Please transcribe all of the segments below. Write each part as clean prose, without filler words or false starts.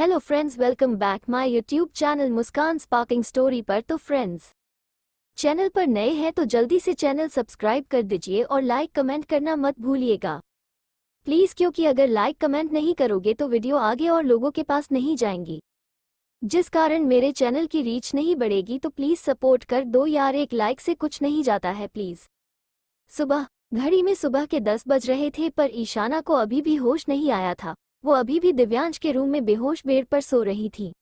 Hello friends, welcome back my YouTube channel Muskan sparking story पर। तो friends, channel पर नए हैं तो जल्दी से चैनल सब्सक्राइब कर दीजिए और लाइक कमेंट करना मत भूलिएगा प्लीज़, क्योंकि अगर लाइक कमेंट नहीं करोगे तो वीडियो आगे और लोगों के पास नहीं जाएंगी, जिस कारण मेरे चैनल की रीच नहीं बढ़ेगी। तो प्लीज़ सपोर्ट कर दो यार, एक लाइक से कुछ नहीं जाता है प्लीज़। सुबह घड़ी में सुबह के 10 बज रहे थे, पर ईशाना को अभी भी होश नहीं आया था। वो अभी भी दिव्यांश के रूम में बेहोश बेड पर सो रही थी।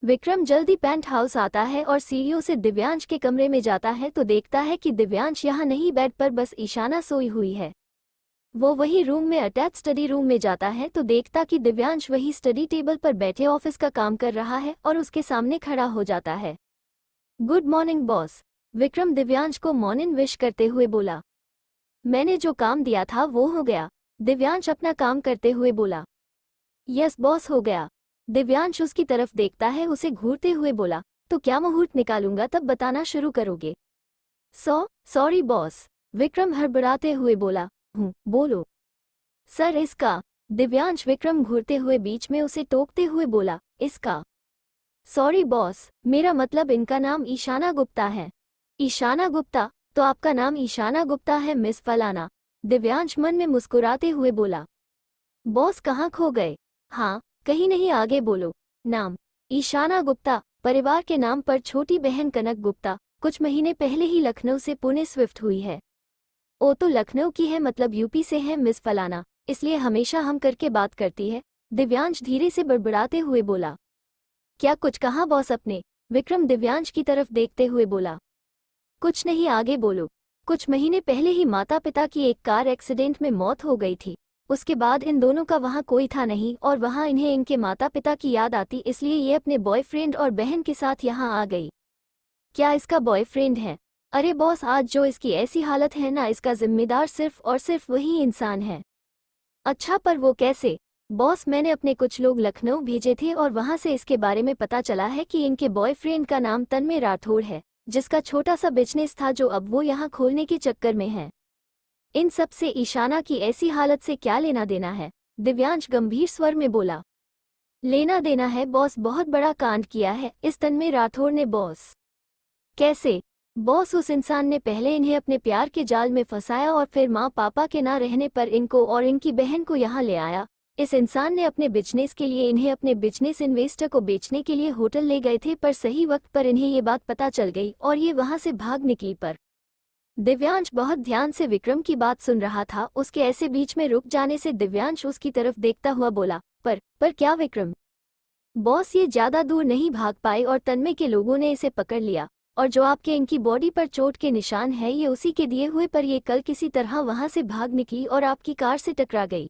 विक्रम जल्दी पेंट हाउस आता है और सीढ़ियों से दिव्यांश के कमरे में जाता है तो देखता है कि दिव्यांश यहाँ नहीं, बेड पर बस ईशाना सोई हुई है। वो वही रूम में अटैच स्टडी रूम में जाता है तो देखता कि दिव्यांश वही स्टडी टेबल पर बैठे ऑफिस का काम कर रहा है और उसके सामने खड़ा हो जाता है। Good morning boss, Vikram Divyansh को मॉर्निंग विश करते हुए बोला। मैंने जो काम दिया था वो हो गया, दिव्यांश अपना काम करते हुए बोला। यस बॉस, हो गया। दिव्यांश उसकी तरफ देखता है, उसे घूरते हुए बोला, तो क्या मुहूर्त निकालूंगा तब बताना शुरू करोगे? सॉरी बॉस, विक्रम हड़बड़ाते हुए बोला। बोलो सर, इसका। दिव्यांश विक्रम घूरते हुए बीच में उसे टोकते हुए बोला, इसका। सॉरी बॉस, मेरा मतलब इनका नाम ईशाना गुप्ता है। ईशाना गुप्ता? तो आपका नाम ईशाना गुप्ता है मिस फलाना, दिव्यांश मन में मुस्कुराते हुए बोला। बॉस कहाँ खो गए? हाँ, कहीं नहीं, आगे बोलो। नाम ईशाना गुप्ता, परिवार के नाम पर छोटी बहन कनक गुप्ता कुछ महीने पहले ही लखनऊ से पुणे स्विफ्ट हुई है। ओ, तो लखनऊ की है, मतलब यूपी से है मिस फलाना, इसलिए हमेशा हम करके बात करती है, दिव्यांश धीरे से बड़बड़ाते हुए बोला। क्या कुछ कहा बॉस अपने? विक्रम दिव्यांश की तरफ देखते हुए बोला। कुछ नहीं, आगे बोलो। कुछ महीने पहले ही माता पिता की एक कार एक्सीडेंट में मौत हो गई थी। उसके बाद इन दोनों का वहाँ कोई था नहीं और वहाँ इन्हें इनके माता पिता की याद आती, इसलिए ये अपने बॉयफ्रेंड और बहन के साथ यहाँ आ गई। क्या इसका बॉयफ्रेंड है? अरे बॉस, आज जो इसकी ऐसी हालत है ना, इसका जिम्मेदार सिर्फ और सिर्फ वही इंसान है। अच्छा, पर वो कैसे? बॉस, मैंने अपने कुछ लोग लखनऊ भेजे थे और वहाँ से इसके बारे में पता चला है कि इनके बॉयफ्रेंड का नाम तन्मय राठौड़ है, जिसका छोटा सा बिजनेस था जो अब वो यहाँ खोलने के चक्कर में है। इन सब से ईशाना की ऐसी हालत से क्या लेना देना है? दिव्यांश गंभीर स्वर में बोला। लेना देना है बॉस, बहुत बड़ा कांड किया है इस तन्मय राठौड़ ने बॉस। कैसे? बॉस, उस इंसान ने पहले इन्हें अपने प्यार के जाल में फंसाया और फिर माँ पापा के ना रहने पर इनको और इनकी बहन को यहाँ ले आया। इस इंसान ने अपने बिजनेस के लिए इन्हें अपने बिजनेस इन्वेस्टर को बेचने के लिए होटल ले गए थे, पर सही वक्त पर इन्हें ये बात पता चल गई और ये वहाँ से भाग निकली। पर दिव्यांश बहुत ध्यान से विक्रम की बात सुन रहा था। उसके ऐसे बीच में रुक जाने से दिव्यांश उसकी तरफ देखता हुआ बोला, पर क्या विक्रम? बॉस, ये ज्यादा दूर नहीं भाग पाए और तन्मय के लोगों ने इसे पकड़ लिया, और जो आपके इनकी बॉडी पर चोट के निशान है ये उसी के दिए हुए, पर ये कल किसी तरह वहां से भाग निकली और आपकी कार से टकरा गई।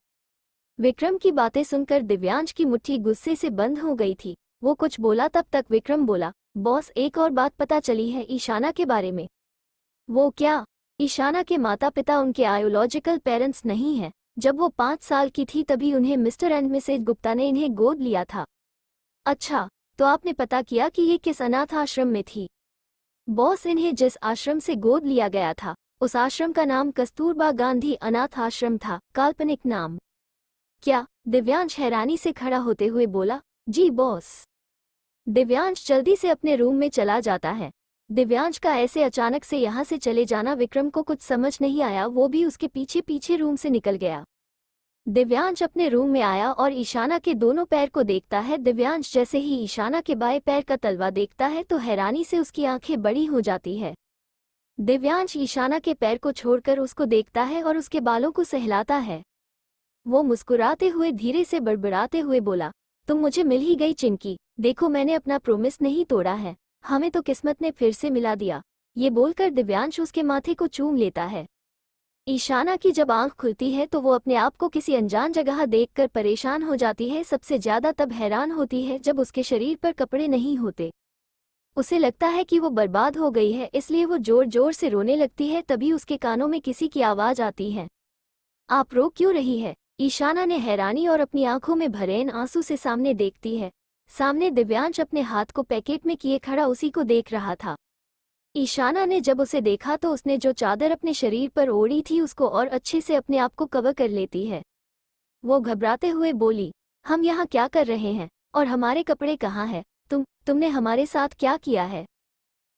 विक्रम की बातें सुनकर दिव्यांश की मुट्ठी गुस्से से बंद हो गई थी। वो कुछ बोला तब तक विक्रम बोला, बॉस, एक और बात पता चली है ईशाना के बारे में। वो क्या? ईशाना के माता पिता उनके आयोलॉजिकल पेरेंट्स नहीं हैं। जब वो 5 साल की थी तभी उन्हें मिस्टर एंड मिसेज गुप्ता ने इन्हें गोद लिया था। अच्छा, तो आपने पता किया कि ये किस अनाथ आश्रम में थी? बॉस, इन्हें जिस आश्रम से गोद लिया गया था उस आश्रम का नाम कस्तूरबा गांधी अनाथ आश्रम था, काल्पनिक नाम। क्या? दिव्यांश हैरानी से खड़ा होते हुए बोला। जी बॉस। दिव्यांश जल्दी से अपने रूम में चला जाता है। दिव्यांश का ऐसे अचानक से यहाँ से चले जाना विक्रम को कुछ समझ नहीं आया, वो भी उसके पीछे पीछे रूम से निकल गया। दिव्यांश अपने रूम में आया और ईशाना के दोनों पैर को देखता है। दिव्यांश जैसे ही ईशाना के बाएं पैर का तलवा देखता है तो हैरानी से उसकी आंखें बड़ी हो जाती है। दिव्यांश ईशाना के पैर को छोड़कर उसको देखता है और उसके बालों को सहलाता है। वो मुस्कुराते हुए धीरे से बड़बड़ाते हुए बोला, तुम मुझे मिल ही गई चिंकी, देखो मैंने अपना प्रोमिस नहीं तोड़ा है, हमें तो किस्मत ने फिर से मिला दिया। ये बोलकर दिव्यांश उसके माथे को चूम लेता है। ईशाना की जब आंख खुलती है तो वो अपने आप को किसी अनजान जगह देखकर परेशान हो जाती है। सबसे ज्यादा तब हैरान होती है जब उसके शरीर पर कपड़े नहीं होते। उसे लगता है कि वो बर्बाद हो गई है, इसलिए वो जोर जोर से रोने लगती है। तभी उसके कानों में किसी की आवाज आती है। आप रो क्यों रही है? ईशाना ने हैरानी और अपनी आंखों में भरे इन आंसू से सामने देखती है। सामने दिव्यांश अपने हाथ को पैकेट में किए खड़ा उसी को देख रहा था। ईशाना ने जब उसे देखा तो उसने जो चादर अपने शरीर पर ओढ़ी थी उसको और अच्छे से अपने आप को कवर कर लेती है। वो घबराते हुए बोली, हम यहाँ क्या कर रहे हैं? और हमारे कपड़े कहाँ हैं? तुमने हमारे साथ क्या किया है?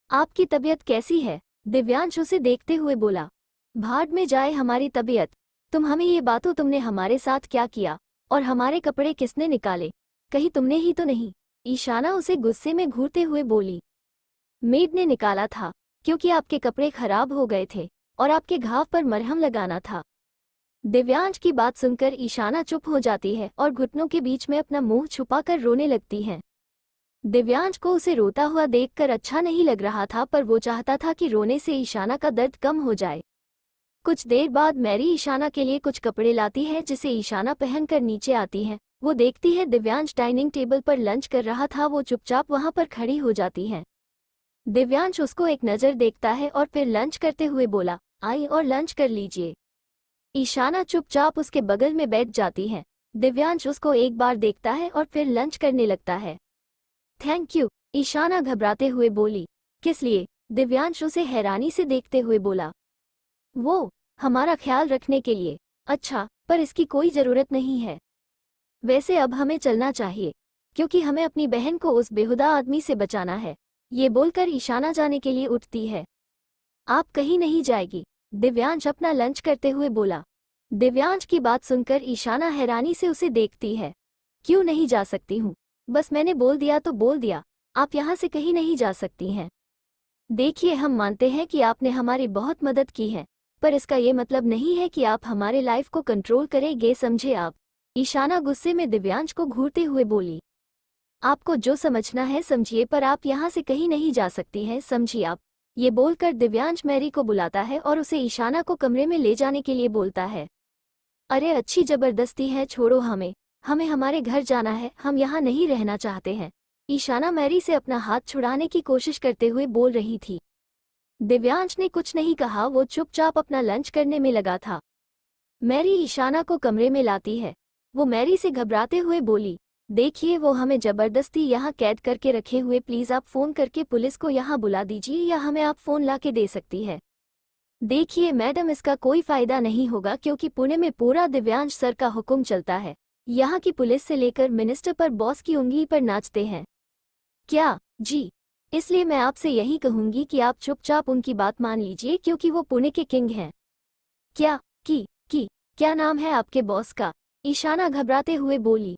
आपकी तबीयत कैसी है? दिव्यांश उसे देखते हुए बोला। भाड़ में जाए हमारी तबीयत। हमें ये बातों तुमने हमारे साथ क्या किया? और हमारे कपड़े किसने निकाले? कहीं तुमने ही तो नहीं? ईशाना उसे गुस्से में घूरते हुए बोली। मेड ने निकाला था, क्योंकि आपके कपड़े खराब हो गए थे और आपके घाव पर मरहम लगाना था। दिव्यांश की बात सुनकर ईशाना चुप हो जाती है और घुटनों के बीच में अपना मुंह छुपाकर रोने लगती है। दिव्यांश को उसे रोता हुआ देखकर अच्छा नहीं लग रहा था, पर वो चाहता था कि रोने से ईशाना का दर्द कम हो जाए। कुछ देर बाद मैरी ईशाना के लिए कुछ कपड़े लाती है, जिसे ईशाना पहनकर नीचे आती है। वो देखती है दिव्यांश डाइनिंग टेबल पर लंच कर रहा था। वो चुपचाप वहां पर खड़ी हो जाती है। दिव्यांश उसको एक नज़र देखता है और फिर लंच करते हुए बोला, आई और लंच कर लीजिए। ईशाना चुपचाप उसके बगल में बैठ जाती है। दिव्यांश उसको एक बार देखता है और फिर लंच करने लगता है। थैंक यू, ईशाना घबराते हुए बोली। किस लिए? दिव्यांश उसे हैरानी से देखते हुए बोला। वो, हमारा ख्याल रखने के लिए। अच्छा, पर इसकी कोई ज़रूरत नहीं है। वैसे अब हमें चलना चाहिए, क्योंकि हमें अपनी बहन को उस बेहुदा आदमी से बचाना है। ये बोलकर ईशाना जाने के लिए उठती है। आप कहीं नहीं जाएगी, दिव्यांश अपना लंच करते हुए बोला। दिव्यांश की बात सुनकर ईशाना हैरानी से उसे देखती है। क्यों नहीं जा सकती हूँ? बस मैंने बोल दिया तो बोल दिया। आप यहाँ से कहीं नहीं जा सकती हैं। देखिए, हम मानते हैं कि आपने हमारी बहुत मदद की है, पर इसका ये मतलब नहीं है कि आप हमारे लाइफ को कंट्रोल करेंगे, समझे आप? ईशाना गुस्से में दिव्यांश को घूरते हुए बोली। आपको जो समझना है समझिए, पर आप यहाँ से कहीं नहीं जा सकती हैं, समझिए आप? ये बोलकर दिव्यांश मैरी को बुलाता है और उसे ईशाना को कमरे में ले जाने के लिए बोलता है। अरे अच्छी जबरदस्ती है, छोड़ो हमें हमारे घर जाना है, हम यहाँ नहीं रहना चाहते हैं। ईशाना मैरी से अपना हाथ छुड़ाने की कोशिश करते हुए बोल रही थी। दिव्यांश ने कुछ नहीं कहा, वो चुपचाप अपना लंच करने में लगा था। मैरी ईशाना को कमरे में लाती है। वो मैरी से घबराते हुए बोली, देखिए, वो हमें जबरदस्ती यहाँ कैद करके रखे हुए, प्लीज आप फोन करके पुलिस को यहाँ बुला दीजिए, या हमें आप फोन ला के दे सकती है। देखिए मैडम, इसका कोई फायदा नहीं होगा, क्योंकि पुणे में पूरा दिव्यांश सर का हुक्म चलता है। यहाँ की पुलिस से लेकर मिनिस्टर पर बॉस की उंगली पर नाचते हैं। क्या? जी। इसलिए मैं आपसे यही कहूंगी कि आप चुपचाप उनकी बात मान लीजिए, क्योंकि वो पुणे के किंग हैं। क्या? क्या नाम है आपके बॉस का? ईशाना घबराते हुए बोली।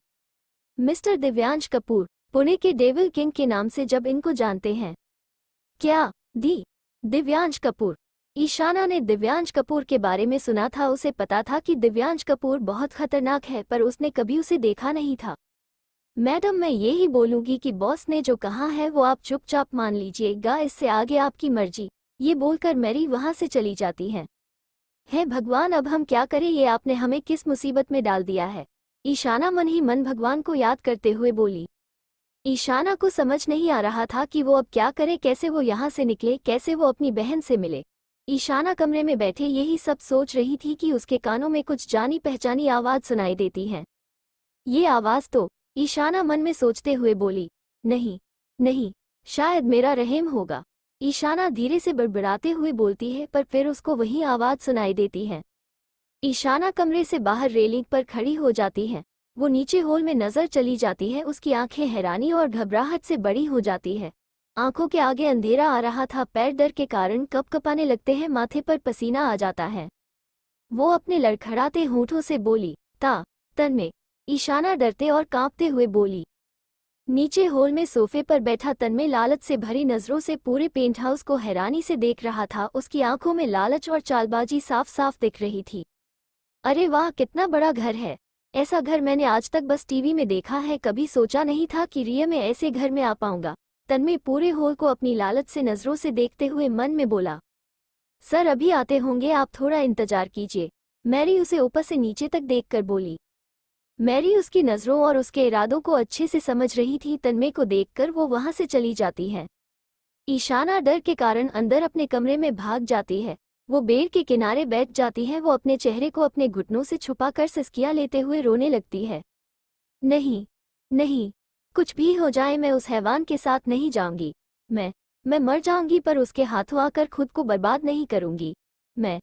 मिस्टर दिव्यांश कपूर, पुणे के डेविल किंग के नाम से जब इनको जानते हैं। क्या? दिव्यांश कपूर। ईशाना ने दिव्यांश कपूर के बारे में सुना था, उसे पता था कि दिव्यांश कपूर बहुत खतरनाक है, पर उसने कभी उसे देखा नहीं था। मैडम, मैं ये ही बोलूंगी कि बॉस ने जो कहा है वो आप चुपचाप मान लीजिएगा, इससे आगे आपकी मर्जी। ये बोलकर मैरी वहां से चली जाती है। हे भगवान, अब हम क्या करें? ये आपने हमें किस मुसीबत में डाल दिया है? ईशाना मन ही मन भगवान को याद करते हुए बोली। ईशाना को समझ नहीं आ रहा था कि वो अब क्या करे, कैसे वो यहाँ से निकले, कैसे वो अपनी बहन से मिले। ईशाना कमरे में बैठे यही सब सोच रही थी कि उसके कानों में कुछ जानी पहचानी आवाज सुनाई देती है। ये आवाज तो, ईशाना मन में सोचते हुए बोली, नहीं, शायद मेरा रहम होगा। ईशाना धीरे से बड़बड़ाते हुए बोलती है, पर फिर उसको वही आवाज सुनाई देती है। ईशाना कमरे से बाहर रेलिंग पर खड़ी हो जाती है। वो नीचे हॉल में नजर चली जाती है। उसकी आंखें हैरानी और घबराहट से बड़ी हो जाती है। आंखों के आगे अंधेरा आ रहा था, पैर डर के कारण कपकपाने लगते हैं, माथे पर पसीना आ जाता है। वो अपने लड़खड़ाते होठों से बोली, तन्मय। ईशाना डरते और कांपते हुए बोली। नीचे हॉल में सोफे पर बैठा तन्मय लालच से भरी नजरों से पूरे पेंट हाउस को हैरानी से देख रहा था। उसकी आंखों में लालच और चालबाजी साफ साफ दिख रही थी। अरे वाह, कितना बड़ा घर है! ऐसा घर मैंने आज तक बस टीवी में देखा है, कभी सोचा नहीं था कि रियल में ऐसे घर में आ पाऊंगा। तन्मय पूरे हॉल को अपनी लालच से नजरों से देखते हुए मन में बोला। सर अभी आते होंगे, आप थोड़ा इंतजार कीजिए। मैरी उसे ऊपर से नीचे तक देखकर बोली। मैरी उसकी नजरों और उसके इरादों को अच्छे से समझ रही थी। तन्मय को देखकर वो वहां से चली जाती है। ईशाना डर के कारण अंदर अपने कमरे में भाग जाती है। वो बेड के किनारे बैठ जाती है। वो अपने चेहरे को अपने घुटनों से छुपाकर सिसकियां लेते हुए रोने लगती है। नहीं, कुछ भी हो जाए मैं उस हैवान के साथ नहीं जाऊंगी। मैं मर जाऊंगी, पर उसके हाथों आकर खुद को बर्बाद नहीं करूंगी। मैं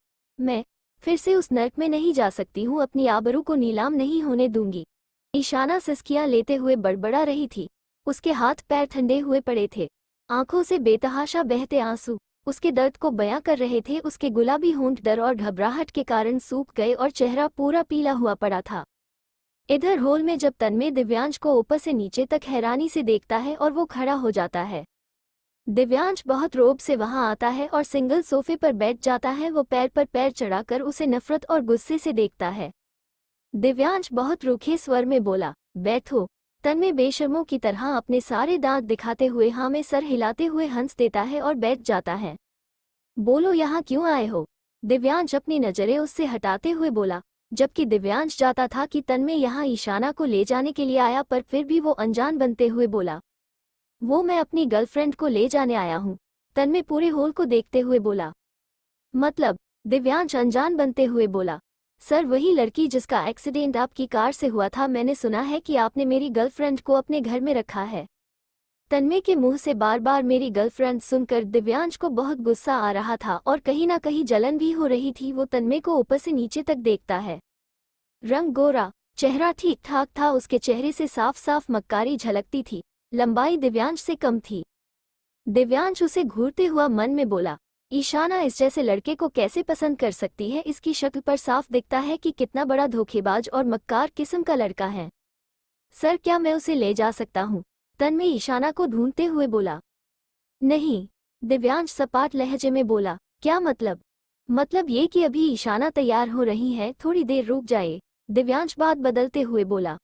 फिर से उस नर्क में नहीं जा सकती हूँ, अपनी आबरू को नीलाम नहीं होने दूंगी। ईशाना सिसकियां लेते हुए बड़बड़ा रही थी। उसके हाथ पैर ठंडे हुए पड़े थे, आंखों से बेतहाशा बहते आंसू उसके दर्द को बयां कर रहे थे। उसके गुलाबी होंठ डर और घबराहट के कारण सूख गए और चेहरा पूरा पीला हुआ पड़ा था। इधर हॉल में जब तन्मय दिव्यांश को ऊपर से नीचे तक हैरानी से देखता है और वो खड़ा हो जाता है। दिव्यांश बहुत रोब से वहां आता है और सिंगल सोफे पर बैठ जाता है। वो पैर पर पैर चढ़ाकर उसे नफरत और गुस्से से देखता है। दिव्यांश बहुत रूखे स्वर में बोला, बैठो। तन्मय बेशर्मों की तरह अपने सारे दांत दिखाते हुए हाँ में सर हिलाते हुए हंस देता है और बैठ जाता है। बोलो, यहाँ क्यों आए हो? दिव्यांश अपनी नजरें उससे हटाते हुए बोला, जबकि दिव्यांश जाता था कि तन्मय यहाँ ईशाना को ले जाने के लिए आया, पर फिर भी वो अनजान बनते हुए बोला, वो मैं अपनी गर्लफ्रेंड को ले जाने आया हूँ। तन्मय पूरे हॉल को देखते हुए बोला, मतलब? दिव्यांश अनजान बनते हुए बोला, सर वही लड़की जिसका एक्सीडेंट आपकी कार से हुआ था। मैंने सुना है कि आपने मेरी गर्लफ्रेंड को अपने घर में रखा है। तन्मय के मुंह से बार बार मेरी गर्लफ्रेंड सुनकर दिव्यांश को बहुत गुस्सा आ रहा था और कहीं ना कहीं जलन भी हो रही थी। वो तन्मय को ऊपर से नीचे तक देखता है। रंग गोरा, चेहरा ठीक ठाक था, उसके चेहरे से साफ साफ मक्कारी झलकती थी। लंबाई दिव्यांश से कम थी। दिव्यांश उसे घूरते हुआ मन में बोला, ईशाना इस जैसे लड़के को कैसे पसंद कर सकती है? इसकी शक्ल पर साफ दिखता है कि कितना बड़ा धोखेबाज और मक्कार किस्म का लड़का है। सर, क्या मैं उसे ले जा सकता हूँ? तन्मय ईशाना को ढूंढते हुए बोला। नहीं, दिव्यांश सपाट लहजे में बोला। क्या मतलब? मतलब ये कि अभी ईशाना तैयार हो रही है, थोड़ी देर रुक जाए। दिव्यांश बात बदलते हुए बोला।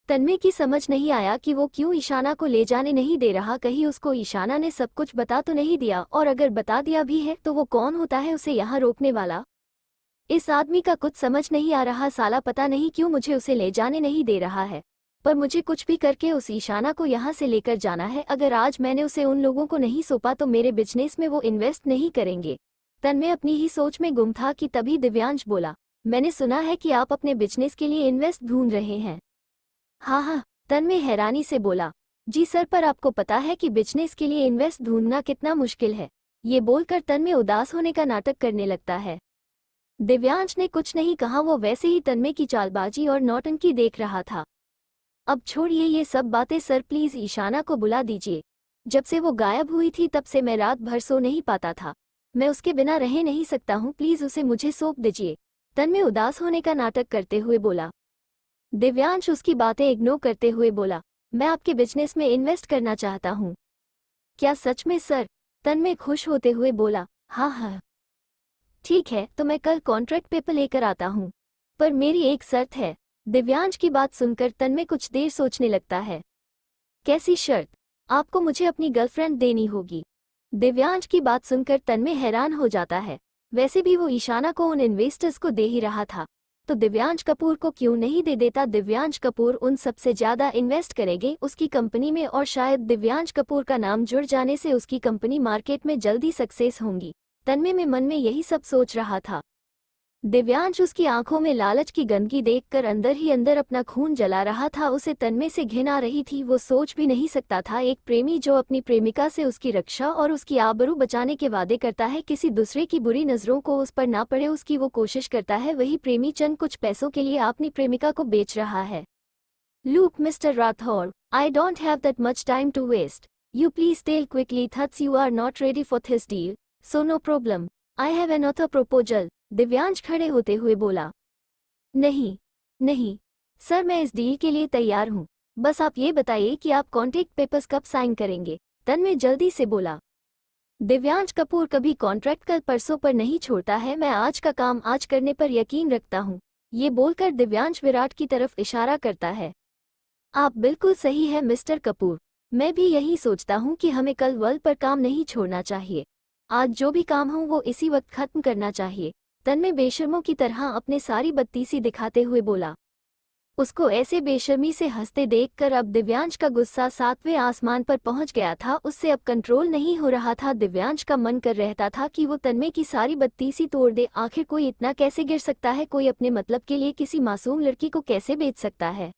तन्मय की समझ नहीं आया कि वो क्यों ईशाना को ले जाने नहीं दे रहा। कहीं उसको ईशाना ने सब कुछ बता तो नहीं दिया, और अगर बता दिया भी है तो वो कौन होता है उसे यहाँ रोकने वाला? इस आदमी का कुछ समझ नहीं आ रहा। साला पता नहीं क्यों मुझे उसे ले जाने नहीं दे रहा है, पर मुझे कुछ भी करके उस ईशाना को यहाँ से लेकर जाना है। अगर आज मैंने उसे उन लोगों को नहीं सौंपा तो मेरे बिजनेस में वो इन्वेस्ट नहीं करेंगे। तन्मय अपनी ही सोच में गुम था कि तभी दिव्यांश बोला, मैंने सुना है कि आप अपने बिजनेस के लिए इन्वेस्ट ढूंढ रहे हैं। हाँ हाँ, तन्मय हैरानी से बोला, जी सर, पर आपको पता है कि बिजनेस के लिए इन्वेस्ट ढूंढना कितना मुश्किल है? ये बोलकर तन्मय उदास होने का नाटक करने लगता है। दिव्यांश ने कुछ नहीं कहा, वो वैसे ही तन्मय की चालबाजी और नौटंकी देख रहा था। अब छोड़िए ये सब बातें सर, प्लीज ईशाना को बुला दीजिए। जब से वो गायब हुई थी तब से मैं रात भर सो नहीं पाता था। मैं उसके बिना रह नहीं सकता हूँ, प्लीज उसे मुझे सौंप दीजिए। तन्मय उदास होने का नाटक करते हुए बोला। दिव्यांश उसकी बातें इग्नोर करते हुए बोला, मैं आपके बिजनेस में इन्वेस्ट करना चाहता हूँ। क्या सच में सर? तन्मय खुश होते हुए बोला, हाँ हाँ ठीक है, तो मैं कल कॉन्ट्रैक्ट पेपर लेकर आता हूँ, पर मेरी एक शर्त है। दिव्यांश की बात सुनकर तन्मय कुछ देर सोचने लगता है। कैसी शर्त? आपको मुझे अपनी गर्लफ्रेंड देनी होगी। दिव्यांश की बात सुनकर तन्मय हैरान हो जाता है। वैसे भी वो ईशाना को उन इन्वेस्टर्स को दे ही रहा था, तो दिव्यांश कपूर को क्यों नहीं दे देता? दिव्यांश कपूर उन सबसे ज्यादा इन्वेस्ट करेंगे उसकी कंपनी में, और शायद दिव्यांश कपूर का नाम जुड़ जाने से उसकी कंपनी मार्केट में जल्दी सक्सेस होंगी। तन्मय में मन में यही सब सोच रहा था। दिव्यांश उसकी आंखों में लालच की गंदगी देखकर अंदर ही अंदर अपना खून जला रहा था। उसे तन्मय से घिन आ रही थी। वो सोच भी नहीं सकता था, एक प्रेमी जो अपनी प्रेमिका से उसकी रक्षा और उसकी आबरू बचाने के वादे करता है, किसी दूसरे की बुरी नजरों को उस पर ना पड़े उसकी वो कोशिश करता है, वही प्रेमी चंद कुछ पैसों के लिए अपनी प्रेमिका को बेच रहा है। Look mister Rathore, I don't have that much time to waste. You please tell quickly that's you are not ready for this deal, so no problem. I have another proposal. Divyansh खड़े होते हुए बोला। नहीं नहीं सर, मैं इस डील के लिए तैयार हूँ, बस आप ये बताइए कि आप कॉन्ट्रैक्ट पेपर्स कब साइन करेंगे? तन्मय जल्दी से बोला। दिव्यांश कपूर कभी कॉन्ट्रैक्ट कल परसों पर नहीं छोड़ता है, मैं आज का काम आज करने पर यकीन रखता हूँ। ये बोलकर दिव्यांश विराट की तरफ इशारा करता है। आप बिल्कुल सही है मिस्टर कपूर, मैं भी यही सोचता हूँ कि हमें कल वर्ल्ड पर काम नहीं छोड़ना चाहिए। आज जो भी काम हो वो इसी वक्त खत्म करना चाहिए। तन्मय बेशर्मों की तरह अपने सारी बत्तीसी दिखाते हुए बोला। उसको ऐसे बेशर्मी से हंसते देखकर अब दिव्यांश का गुस्सा 7वें आसमान पर पहुंच गया था। उससे अब कंट्रोल नहीं हो रहा था। दिव्यांश का मन कर रहता था कि वो तन्मय की सारी बत्तीसी तोड़ दे। आखिर कोई इतना कैसे गिर सकता है? कोई अपने मतलब के लिए किसी मासूम लड़की को कैसे बेच सकता है?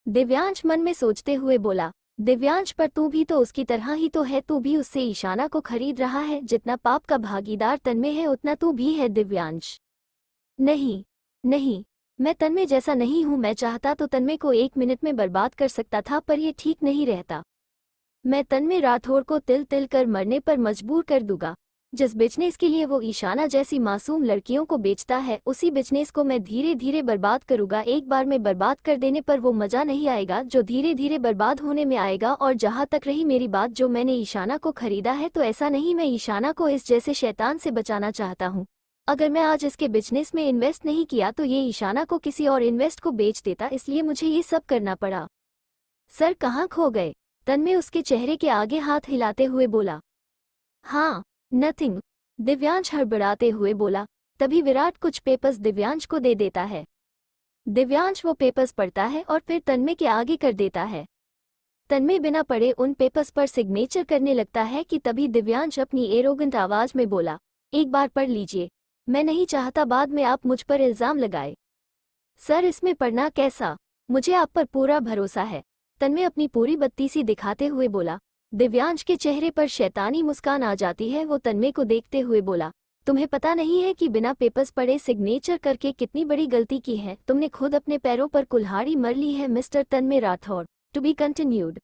दिव्यांश मन में सोचते हुए बोला। दिव्यांश, पर तू भी तो उसकी तरह ही तो है, तू भी उससे ईशाना को खरीद रहा है। जितना पाप का भागीदार तन्मय है उतना तू भी है दिव्यांश। नहीं नहीं, मैं तन्मय जैसा नहीं हूँ। मैं चाहता तो तन्मय को 1 मिनट में बर्बाद कर सकता था, पर यह ठीक नहीं रहता। मैं तन्मय राठौर को तिल तिल कर मरने पर मजबूर कर दूंगा। जिस बिजनेस के लिए वो ईशाना जैसी मासूम लड़कियों को बेचता है, उसी बिजनेस को मैं धीरे धीरे बर्बाद करूंगा। एक बार में बर्बाद कर देने पर वो मजा नहीं आएगा जो धीरे धीरे बर्बाद होने में आएगा। और जहां तक रही मेरी बात, जो मैंने ईशाना को खरीदा है, तो ऐसा नहीं, मैं ईशाना को इस जैसे शैतान से बचाना चाहता हूँ। अगर मैं आज इसके बिजनेस में इन्वेस्ट नहीं किया तो ये ईशाना को किसी और इन्वेस्ट को बेच देता, इसलिए मुझे ये सब करना पड़ा। सर कहाँ खो गए? तन्मय उसके चेहरे के आगे हाथ हिलाते हुए बोला। हाँ, नथिंग, दिव्यांश हड़बड़ाते हुए बोला। तभी विराट कुछ पेपर्स दिव्यांश को दे देता है। दिव्यांश वो पेपर्स पढ़ता है और फिर तन्मय के आगे कर देता है। तन्मय बिना पढ़े उन पेपर्स पर सिग्नेचर करने लगता है कि तभी दिव्यांश अपनी एरोगेंट आवाज में बोला, एक बार पढ़ लीजिए, मैं नहीं चाहता बाद में आप मुझ पर इल्जाम लगाए। सर इसमें पढ़ना कैसा? मुझे आप पर पूरा भरोसा है, तन्मय अपनी पूरी बत्तीसी दिखाते हुए बोला। दिव्यांश के चेहरे पर शैतानी मुस्कान आ जाती है। वो तन्मय को देखते हुए बोला, तुम्हें पता नहीं है कि बिना पेपर्स पढ़े सिग्नेचर करके कितनी बड़ी गलती की है? तुमने खुद अपने पैरों पर कुल्हाड़ी मर ली है mister Tanmay Rathore. To be continued.